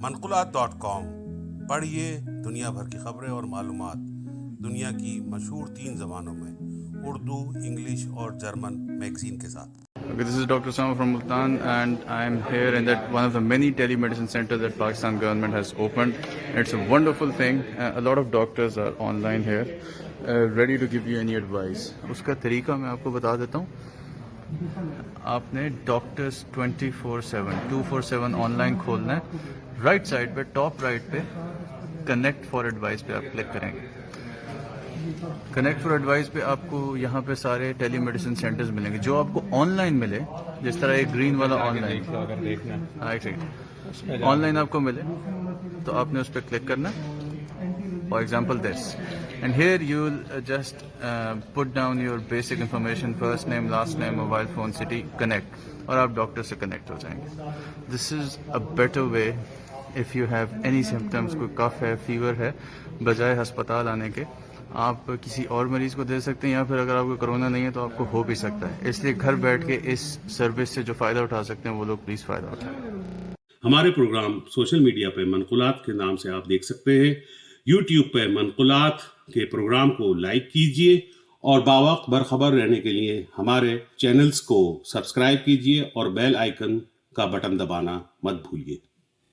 manqulat.com پڑھیے دنیا بھر کی خبریں اور معلومات دنیا کی مشہور 3 زبانوں میں، اردو، انگلش اور جرمن میگزین کے ساتھ. Okay, this is Dr. Sama from Multan, and I am here in that one of the many telemedicine centers that Pakistan government has opened. It's a wonderful thing. A lot of doctors are online here, ready to give you any advice. اس کا طریقہ میں آپ کو بتا دیتا ہوں. آپ نے ڈاکٹرز 24/7 آن لائن کھولنا ہے. رائٹ سائڈ پہ ٹاپ رائٹ پہ کنیکٹ فار ایڈوائس پہ آپ کلک کریں گے. کنیکٹ فار ایڈوائس پہ آپ کو یہاں پہ سارے ٹیلی میڈیسن سینٹرز ملیں گے جو آپ کو آن لائن ملے. جس طرح ایک گرین والا آن لائن آپ کو ملے تو آپ نے اس پہ کلک کرنا. For example this, and here you will just put down your basic information, first name, last name, mobile phone, city, connect, اور آپ ڈاکٹر سے کنیکٹ ہو جائیں گے. دس از a better way if you have any symptoms. کوئی کف ہے, fever ہے, بجائے ہسپتال آنے کے آپ کسی اور مریض کو دے سکتے ہیں, یا پھر اگر آپ کو کرونا نہیں ہے تو آپ کو ہو بھی سکتا ہے. اس لیے گھر بیٹھ کے اس سروس سے جو فائدہ اٹھا سکتے ہیں وہ لوگ پلیز فائدہ اٹھائیں. ہمارے پروگرام سوشل میڈیا پہ منقولات کے نام سے آپ دیکھ سکتے ہیں. یوٹیوب پہ منقولات کے پروگرام کو لائک کیجئے اور باوقت برخبر رہنے کے لیے ہمارے چینلز کو سبسکرائب کیجئے اور بیل آئیکن کا بٹن دبانا مت بھولیے.